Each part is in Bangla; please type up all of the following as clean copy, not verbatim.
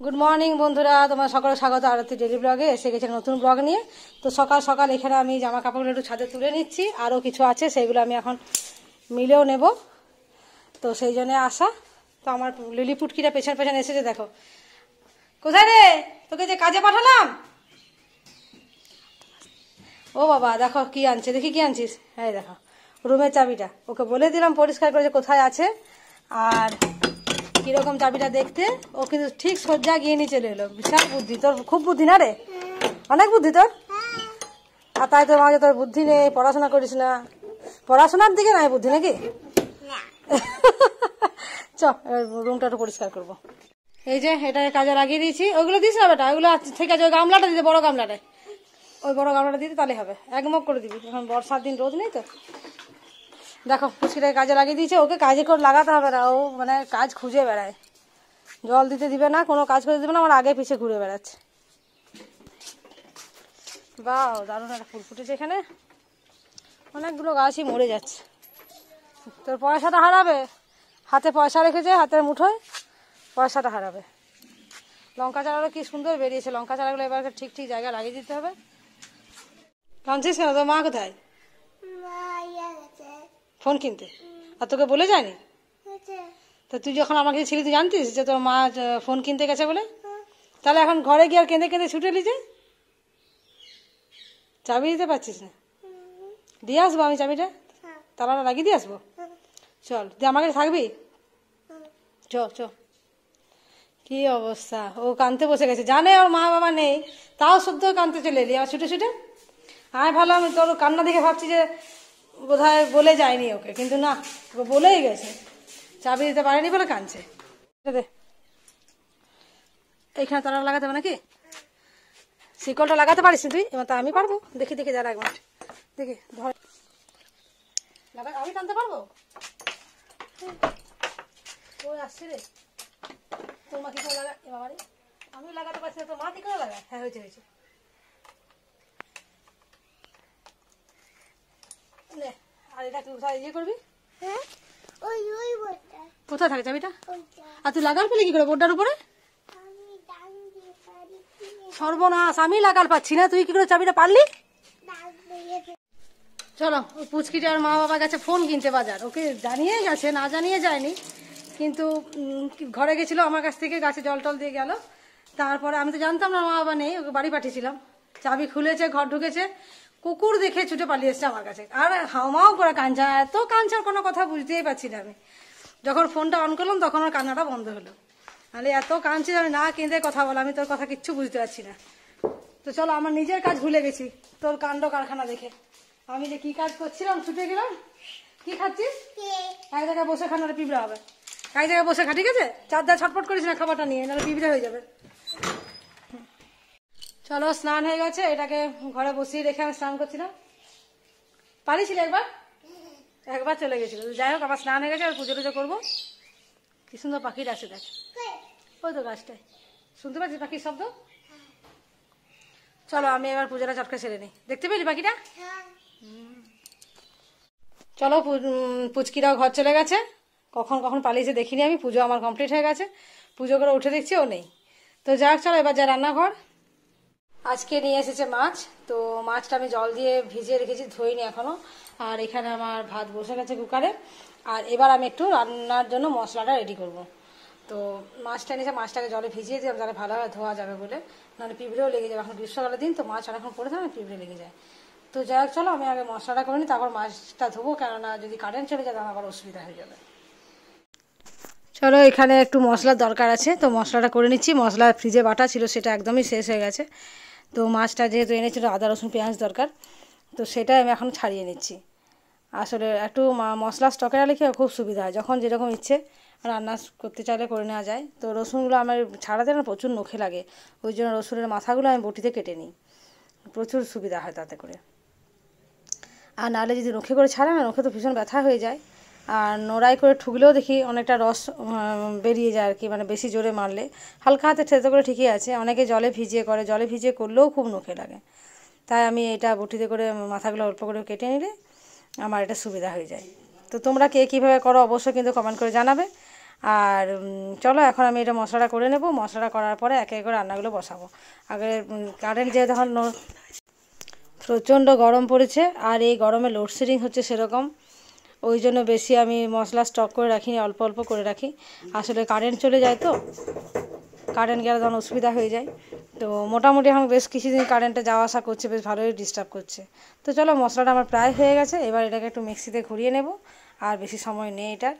গুড মর্নিং বন্ধুরা, তোমার সকালে স্বাগত আরতি ডেলি ব্লগে। এসে গেছে নতুন ব্লগ নিয়ে। তো সকাল সকাল এখানে আমি জামা কাপড়গুলো একটু ছাদে তুলে নিচ্ছি, আরও কিছু আছে সেগুলো আমি এখন মিলেও নেব। তো সেই জন্য আসা। তো আমার লিলি পুটকিটা পেছন পেছন এসেছে, দেখো। কোথায় রে, তোকে যে কাজে পাঠালাম। ও বাবা, দেখো কি আনছে, দেখি কি আনছিস। হ্যাঁ দেখো, রুমের চাবিটা ওকে বলে দিলাম পরিষ্কার করে যে কোথায় আছে আর কিরকম চাবিটা দেখতে। ও কিন্তু ঠিক সজ্জা গিয়ে নিয়ে চলে এলো। বিশাল বুদ্ধি তোর, খুব বুদ্ধি না রে, অনেক বুদ্ধি তোর। আর তাই তোর মাঝে তোর বুদ্ধি নেই, পড়াশোনা করিস না। পড়াশোনার দিকে নাই বুদ্ধি নাকি? চ রুমটা একটু পরিষ্কার করবো। এই যে এটা কাজে লাগিয়ে দিয়েছি। ওইগুলো দিস না বেটা, ওইগুলো ঠিক আছে। ওই গামলাটা দিতে, বড় গামলাটায়, ওই বড় গামলাটা দিতে তাহলে হবে। একমগ করে দিবি, এখন বর্ষার দিন রোদ নেই তো। দেখো পুচকিটাকে কাজে লাগিয়ে দিয়েছে। ওকে কাজে করে লাগাতে হবে না, ও মানে কাজ খুঁজে বেড়ায়। জল দিতে দিবে না, কোনো কাজ করে দিবে না, আমার আগে পিছিয়ে ঘুরে বেড়াচ্ছে। বাহ, দারুণ একটা ফুল ফুটেছে এখানে। অনেকগুলো গাছই মরে যাচ্ছে। তোর পয়সাটা হারাবে, হাতে পয়সা রেখেছে, হাতের মুঠোয় পয়সাটা হারাবে। লঙ্কা চারাগুলো কি সুন্দর বেরিয়েছে। লঙ্কা চারাগুলো এবার ঠিক ঠিক জায়গায় লাগিয়ে দিতে হবে। কাঁদছিস কেন? তোর মা কোথায়? ফোন কিনতে। আর তোকে বলে যায়নি? তা তুই যখন আমাকে ছিলি তুই জানতিস যে তোর মা ফোন কিনতে গেছে বলে? তাহলে এখন ঘরে গিয়ে আর কেঁদে কেঁদে ছুটে এলি যে? চাবি দিতে পারছিস না? দিয়ে আসবো আমি চাবিটা, তালাটা লাগিয়ে দিয়ে আসবো। চল, তুই আমার কাছে থাকবি? চ চ। কি অবস্থা, ও কাঁদতে বসে গেছে, জানে ওর মা বাবা নেই, তাও শুদ্ধ কাঁদতে চলে এলি আর ছুটে ছুটে। আমি ভাবলাম আমি তোর কান্না দেখে ভাবছি যে বোধহয় বলে যায়নি ওকে, কিন্তু না, ও বলেই গেছে। চাবি দিতে পারেনি বলে কাঁদছে। দে, এইখানে তালা লাগাতে হবে নাকি? শিকলটা লাগাতে পারিস তুই? এবার তা আমি পারবো। দেখি দেখি, দাঁড়া এক মিনিট, দেখি ধর। আমি টানতে পারবো? ওই আসছে রে। তোর মা কি করে লাগা? এবার আমি লাগাতে পারছি না, তোর মা কি করে লাগায়? হ্যাঁ হয়েছে হয়েছে। আর এটা তুই কোথায় ইয়ে করবি? কোথায় থাকে চাবিটা? আর তুই লাগাল পেলে কি করে বোর্ডটার উপরে? সর্বনাশ, আমি লাগাল পাচ্ছি না, তুই কি করে চাবিটা পারলি? চলো, ওই পুচকিটার মা বাবা গেছে ফোন কিনতে বাজার। ওকে জানিয়ে গেছে, না জানিয়ে যায়নি, কিন্তু ঘরে গেছিল আমার কাছ থেকে, গাছে জল টল দিয়ে গেল। তারপরে আমি তো জানতাম না মা বাবা নেই, ওকে বাড়ি পাঠিয়েছিলাম। চাবি খুলেছে, ঘর ঢুকেছে, কুকুর দেখে ছুটে পালিয়ে এসছে আমার কাছে। আর হাওমাও করে কাঁচা, এত কাঁচার কোনো কথা বুঝতেই পারছি না আমি। যখন ফোনটা অন করলাম তখন ওর কান্নাটা বন্ধ হলো। তাহলে এত কাঁদছি আমি, না কেঁদে কথা বল, আমি তোর কথা কিচ্ছু বুঝতে পারছি না। তো চলো, আমার নিজের কাজ ভুলে গেছি তোর কাণ্ড কারখানা দেখে। আমি যে কি কাজ করছিলাম, ছুটে গেলাম। কি খাচ্ছিস? এক জায়গায় বসে খা, নাহলে পিঁপড়ে হবে। এক জায়গায় বসে খা, ঠিক আছে? চারদার ছটপট করিস না খাবারটা নিয়ে, নাহলে পিঁপড়ে হয়ে যাবে। চলো, স্নান হয়ে গেছে, এটাকে ঘরে বসিয়ে রেখে আমি স্নান করছিলাম। পারিছিলে একবার? একবার চলে গেছিল। যাই হোক, আবার স্নান হয়ে গেছে, আর পুজো টুজো করবো। কি সুন্দর পাখির আছে দেখ, ওই তো গাছটায়। শুনতে পাচ্ছিস পাখির শব্দ? চলো আমি এবার পুজোটা চটকে সেরে নিই। দেখতে পেলি পাখিটা? চলো, পুচকিরাও ঘর চলে গেছে। কখন কখন পালিয়েছে দেখিনি আমি। পুজো আমার কমপ্লিট হয়ে গেছে, পুজো করে উঠে দেখছি ও নেই। তো যাক, চলো এবার যা রান্নাঘর। আজকে নিয়ে এসেছে মাছ। তো মাছটা আমি জল দিয়ে ভিজিয়ে রেখেছি, ধুইনি এখনো। আর এখানে আমার ভাত বসে গেছে কুকারে। আর এবার আমি একটু রান্নার জন্য মশলাটা রেডি করব। তো মাছটা এনেছে, মাছটাকে জলে ভিজিয়ে দিলাম তাহলে ভালোভাবে ধোয়া যাবে বলে, নাহলে পিঁপড়েও লেগে যাবে। এখন গ্রীষ্মকালের দিন তো, মাছ অনেকক্ষণ পড়ে থাকে, পিঁপড়ে লেগে যায়। তো যাই হোক, চলো আমি আগে মশলাটা করে নিই, তারপর মাছটা ধোবো, কেননা যদি কারেন্ট চলে যায় তখন আবার অসুবিধা হয়ে যাবে। চলো, এখানে একটু মশলার দরকার আছে, তো মশলাটা করে নিচ্ছি। মশলা ফ্রিজে বাটা ছিল, সেটা একদমই শেষ হয়ে গেছে। তো মাছটা যেহেতু এনেছিল, আদা রসুন পেঁয়াজ দরকার, তো সেটাই আমি এখন ছাড়িয়ে নিচ্ছি। আসলে একটু মশলা স্টকে রাখলে কি খুব সুবিধা হয়, যখন যেরকম ইচ্ছে রান্না করতে চাইলে করে নেওয়া যায়। তো রসুনগুলো আমার ছাড়াতে না প্রচুর নখে লাগে, ওই জন্য রসুনের মাথাগুলো আমি বটিতে কেটে নিই, প্রচুর সুবিধা হয় তাতে করে। আর নাহলে যদি নখে করে ছাড়া না, নখে তো ভীষণ ব্যথা হয়ে যায়। আর নোড়াই করে ঠুকলেও দেখি অনেকটা রস বেরিয়ে যায় আর কি, মানে বেশি জোরে মারলে। হালকা হাতে ঠেতে করে ঠিকই আছে, অনেকে জলে ভিজিয়ে করে, জলে ভিজিয়ে করলেও খুব নখে লাগে। তাই আমি এটা বটিতে করে মাথাগুলো অল্প করে কেটে নিলে আমার এটা সুবিধা হয়ে যায়। তো তোমরা কে কীভাবে করো অবশ্যই কিন্তু কমেন্ট করে জানাবে। আর চলো এখন আমি এটা মশলাটা করে নেব। মশলাটা করার পরে একে একে করে রান্নাগুলো বসাবো। আগে কারেন্ট যে তখন প্রচণ্ড গরম পড়েছে, আর এই গরমে লোডশেডিং হচ্ছে সেরকম, ওই জন্য বেশি আমি মশলা স্টক করে রাখিনি, অল্প অল্প করে রাখি। আসলে কারেন্ট চলে যায়, তো কারেন্ট গেলে তখন অসুবিধা হয়ে যায়। তো মোটামুটি এখন বেশ কিছুদিন কারেন্টে যাওয়া আসা করছে, বেশ ভালোই ডিস্টার্ব করছে। তো চলো মশলাটা আমার প্রায় হয়ে গেছে, এবার এটাকে একটু মিক্সিতে ঘুরিয়ে নেব। আর বেশি সময় নেই এটার।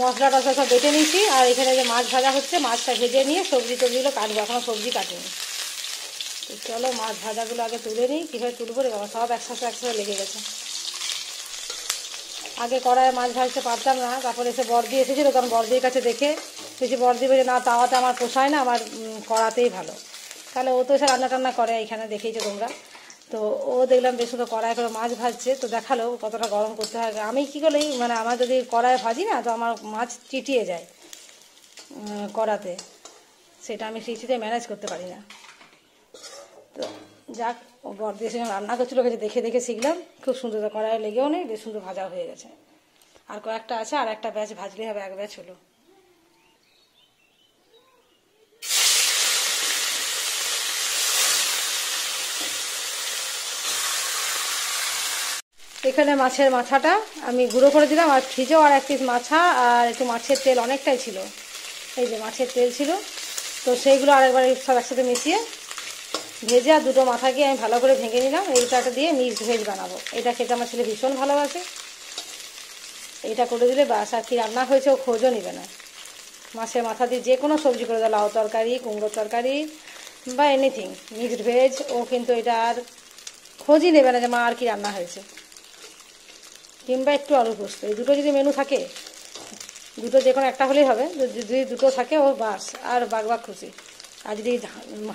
মশলা টশলা সব বেটে নিয়েছি, আর এখানে যে মাছ ভাজা হচ্ছে, মাছটা ভেজে নিয়ে সবজি টবজিগুলো কাটবো, এখনও সবজি কাটিনি। তো চলো মাছ ভাজাগুলো আগে তুলে নিই। কীভাবে তুলবো রে বাবা, সব একসাথে লেগে গেছে। আগে কড়াইয়ে মাছ ভাজতে পারতাম না, তারপরে এসে বড়দি এসেছিলো, তখন বড়দির কাছে দেখে বেশি বড়দি বলে না, তাওয়াতে আমার পোষায় না, আমার কড়াতেই ভালো। তাহলে ও তো এসে রান্না টান্না করে, এইখানে দেখেইছো তোমরা। তো ও দেখলাম বেশ সুন্দর কড়াই করে মাছ ভাজছে, তো দেখালো কতটা গরম করতে হয়। আমি কী করলেই মানে আমার যদি কড়াইয়ে ভাজি না, তো আমার মাছ চিটিয়ে যায় কড়াতে, সেটা আমি চিটিতে ম্যানেজ করতে পারি না। তো যাক, ও বড়দি এসে রান্না করছিলো, দেখে দেখে শিখলাম। খুব সুন্দর কড়াইয়ে লেগেও নেই, বেশ সুন্দর ভাজা হয়ে গেছে। আর কয়েকটা আছে, আর একটা ব্যাচ ভাজলেই হবে, এক ব্যাচ হলো। এখানে মাছের মাথাটা আমি গুঁড়ো করে দিলাম, আর ফ্রিজেও আর এক পিস মাছা আর একটু মাছের তেল অনেকটাই ছিল, এই যে মাছের তেল ছিল। তো সেইগুলো আরেকবার সব একসাথে মিশিয়ে ভেজে, আর দুটো মাথাকে আমি ভালো করে ভেঙে নিলাম। এইটাটা দিয়ে মিক্সড ভেজ বানাবো। এটা খেতে আমার ছেলে ভীষণ ভালোবাসে। এইটা করে দিলে বাস, আর কি রান্না হয়েছে ও খোঁজও নেবে না। মাছের মাথা দিয়ে যে কোনো সবজি করে দাও, লাউ তরকারি, কুমড়োর তরকারি বা এনিথিং মিক্সড ভেজ, ও কিন্তু এটা আর খোঁজই নেবে না যে মা আর কি রান্না হয়েছে। কিংবা একটু আলু পোস্ত, এই দুটো যদি মেনু থাকে, দুটো যে কোনো একটা হলেই হবে, যদি দুটো থাকে ও বাস, আর বাঘ খুশি। আর যদি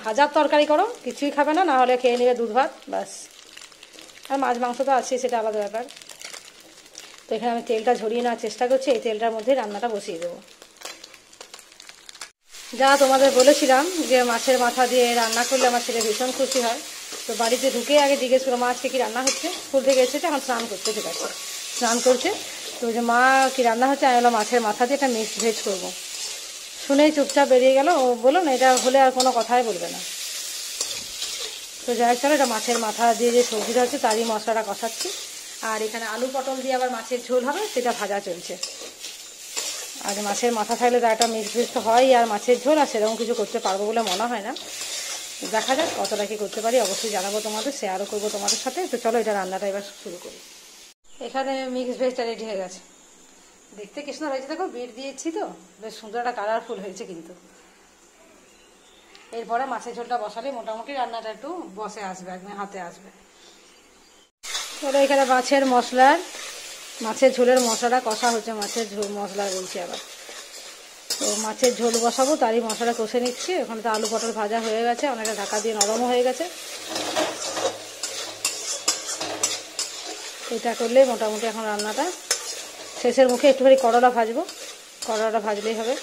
হাজার তরকারি করো, কিছুই খাবে না, না হলে খেয়ে নেবে দুধ ভাত বাস। আর মাছ মাংস তো আছে, সেটা আলাদা ব্যাপার। তো এখানে আমি তেলটা ঝরিয়ে নেওয়ার চেষ্টা করছি, এই তেলটার মধ্যে রান্নাটা বসিয়ে দেবো। যা তোমাদের বলেছিলাম যে মাছের মাথা দিয়ে রান্না করলে আমার ছেলে ভীষণ খুশি হয়। তো বাড়িতে ঢুকে আগে জিজ্ঞেস করো মা আজকে কী রান্না হচ্ছে। স্কুল থেকে এসেছে, এখন স্নান করতে ঠিক আছে, স্নান করছে। তো যে মা কী রান্না হচ্ছে, আমি বললাম মাছের মাথা দিয়ে একটা মিক্সড ভেজ করবো। শুনেই চুপচাপ বেরিয়ে গেল। ও বলো না, এটা হলে আর কোনো কথাই বলবে না। তো যাই হোক, চলো এটা মাছের মাথা দিয়ে যে সবজিটা হচ্ছে তারই মশলাটা কষাচ্ছি। আর এখানে আলু পটল দিয়ে আবার মাছের ঝোল হবে, সেটা ভাজা চলছে। আর মাছের মাথা থাকলে তো একটা মিক্স ভেজ তো হয়, আর মাছের ঝোল, আর সেরকম কিছু করতে পারবো বলে মনে হয় না। দেখা যাক কতটা কি করতে পারি, অবশ্যই জানাবো তোমাদের, শেয়ারও করবো তোমাদের সাথে। তো চলো এটা রান্নাটা এবার শুরু করি। এখানে মিক্স ভেজটা রেডি হয়ে গেছে, দেখতে কি সুন্দর হয়েছে। দেখো বিট দিয়েছি তো, বেশ সুন্দর একটা কালারফুল হয়েছে কিন্তু। এরপরে মাছের ঝোলটা বসালে মোটামুটি রান্নাটা একটু বসে আসবে, একদম হাতে আসবে। চলো এখানে মাছের ঝোলের মশলাটা কষা হচ্ছে। মাছের ঝোল মশলা বলছি আবার, তো মাছের ঝোল বসাবো, তারই মশলা কষে নিচ্ছি। ওখানে তো আলু পটল ভাজা হয়ে গেছে, অনেকটা ঢাকা দিয়ে নরমও হয়ে গেছে। এটা করলে মোটামুটি এখন রান্নাটা শেষের মুখে। একটুখানি করলা ভাজবো, করলাটা ভাজলেই হবে।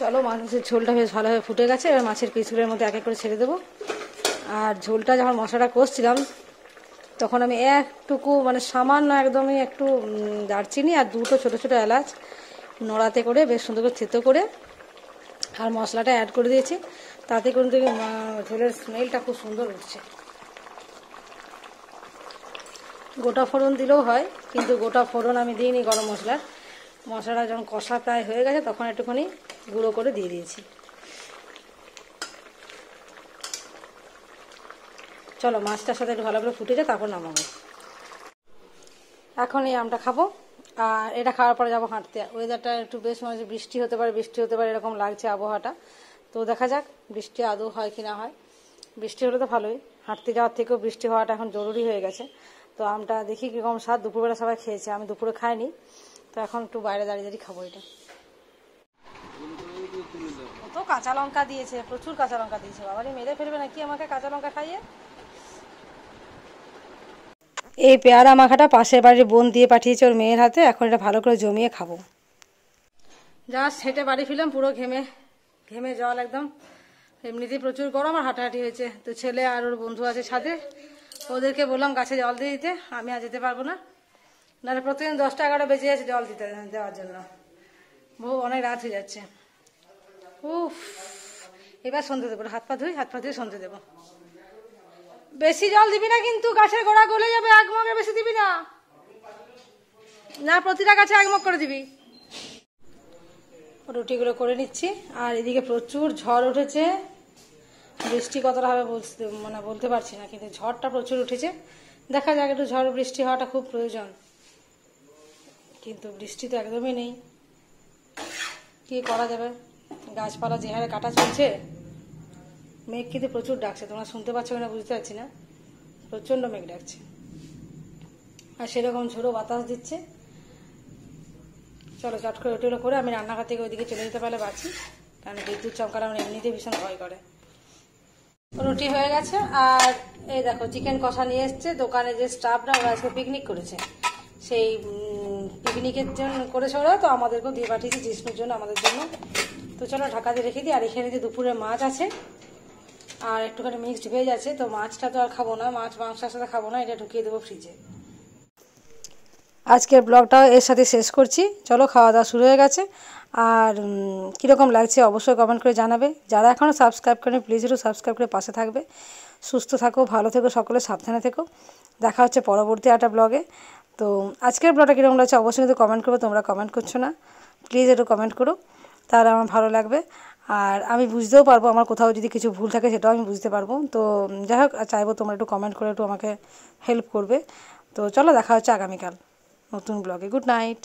চলো মাছের ঝোলটা বেশ ভালোভাবে ফুটে গেছে, এবার মাছের পিসগুলোর মধ্যে এক এক করে ছেড়ে দেবো। আর ঝোলটা যখন মশলাটা কষছিলাম, তখন আমি একটুকু মানে সামান্য একদমই একটু দারচিনি আর দুটো ছোটো ছোটো এলাচ নোড়াতে করে বেশ সুন্দর করে থেতো করে আর মশলাটা অ্যাড করে দিয়েছি। তাতে কিন্তু ঝোলের স্মেলটা খুব সুন্দর উঠছে। গোটা ফোড়ন দিলেও হয়, কিন্তু গোটা ফোড়ন আমি দিইনি গরম মশলার। মশলাটা যখন কষা প্রায় হয়ে গেছে, তখন একটুখানি গুঁড়ো করে দিয়ে দিয়েছি। চলো মাছটার সাথে একটু ভালো করে ফুটে যায়, তারপর নামাবো। এখন এই আমটা খাবো। আর এটা খাওয়ার পরে যাবো হাঁটতে। ওয়েদারটা একটু বেশ মনে হচ্ছে বৃষ্টি হতে পারে এরকম লাগছে আবহাওয়াটা। তো দেখা যাক বৃষ্টি আদৌ হয় কি না হয়। বৃষ্টি হলে তো ভালোই, হাঁটতে যাওয়ার থেকেও বৃষ্টি হওয়াটা এখন জরুরি হয়ে গেছে। তো আমটা দেখি কীরকম স্বাদ, দুপুরবেলা সবাই খেয়েছে, আমি দুপুরে খাইনি, তো এখন একটু বাইরে দাঁড়িয়ে খাবো এটা। তো কাঁচা লঙ্কা দিয়েছে, প্রচুর কাঁচা লঙ্কা দিয়েছে, বাবারই মেরে ফেলবে নাকি আমাকে কাঁচা লঙ্কা খাইয়ে। এই পেয়ারা মাখাটা পাশের বাড়ির বোন দিয়ে পাঠিয়েছে ওর মেয়ের হাতে, এখন এটা ভালো করে জমিয়ে খাবো। জাস্ট হেঁটে বাড়ি ফিরলাম, পুরো ঘেমে ঘেমে জল একদম। এমনিতেই প্রচুর গরম আর হাঁটাহাঁটি হয়েছে। তো ছেলে আর ওর বন্ধু আছে ছাদে, ওদেরকে বললাম গাছে জল দিয়ে দিতে, আমি আর যেতে পারবো না, নাহলে প্রতিদিন 10টা 11টা বেজে যাচ্ছে জল দেওয়ার জন্য, বহু অনেক রাত হয়ে যাচ্ছে। উফ, এবার সন্ধে দেবো, হাত পা ধুয়ে সন্ধে দেবো। বেশি জল দিবি না কিন্তু, গাছের গোড়া গলে যাবে, 1 মগের বেশি দিবি না, না প্রতিটা গাছে 1 মগ করে দিবি। রুটিগুলো করে নিচ্ছি। আর এদিকে প্রচুর ঝড় উঠেছে, বৃষ্টি কতটা হবে বলতে পারছি না, কিন্তু ঝড়টা প্রচুর উঠেছে। দেখা যাক, একটু ঝড় বৃষ্টি হওয়াটা খুব প্রয়োজন, কিন্তু বৃষ্টি তো একদমই নেই, কি করা যাবে। গাছপালা যে হারে কাটা চলছে, মেঘ কিন্তু প্রচুর ডাকছে, তোমরা শুনতে পাচ্ছ কিনা বুঝতে পারছি না, প্রচণ্ড মেঘ ডাকছে আর সেরকম ঝোড়ো বাতাস দিচ্ছে। চলো চট করে রুটিগুলো করে আমি রান্নাঘর থেকে ওইদিকে চলে যেতে পারলে বাঁচি, কারণ বিদ্যুৎ চমকাটা আমার এমনিতেই ভীষণ ভয় করে। রুটি হয়ে গেছে। আর এই দেখো চিকেন কষা নিয়ে এসছে দোকানে, যে স্টাফরা ওরা আজকে পিকনিক করেছে, সেই পিকনিকের জন্য করেছে ওরা, তো আমাদেরকেও দিয়ে পাঠিয়েছে জিষ্ণুর জন্য, আমাদের জন্য। তো চলো ঢাকা দিয়ে রেখে দিই। আর এখানে যে দুপুরে মাছ আছে আর একটুখানি মিক্সড ভেজ আছে, তো মাছটা তো আর খাবো না, মাংসের সাথে খাবো না, এটা ঢুকিয়ে দেবো ফ্রিজে। আজকের ব্লগটাও এর সাথে শেষ করছি। চলো, খাওয়া দাওয়া শুরু হয়ে গেছে। আর কীরকম লাগছে অবশ্যই কমেন্ট করে জানাবে। যারা এখনও সাবস্ক্রাইব করেন প্লিজ একটু সাবস্ক্রাইব করে পাশে থাকবে। সুস্থ থাকো, ভালো থেকো, সকলে সাবধানে থেকো। দেখা হচ্ছে পরবর্তী একটা ব্লগে। তো আজকের ব্লগটা কীরকম লাগছে অবশ্যই কিন্তু কমেন্ট করবো, তোমরা কমেন্ট করছো না, প্লিজ একটু কমেন্ট করো, তাহলে আমার ভালো লাগবে। আর আমি বুঝতেও পারবো, আমার কোথাও যদি কিছু ভুল থাকে সেটাও আমি বুঝতে পারবো। তো যাই হোক, চাইবো তোমরা একটু কমেন্ট করে একটু আমাকে হেল্প করবে। তো চলো, দেখা হচ্ছে আগামীকাল নতুন ব্লগে। Good night.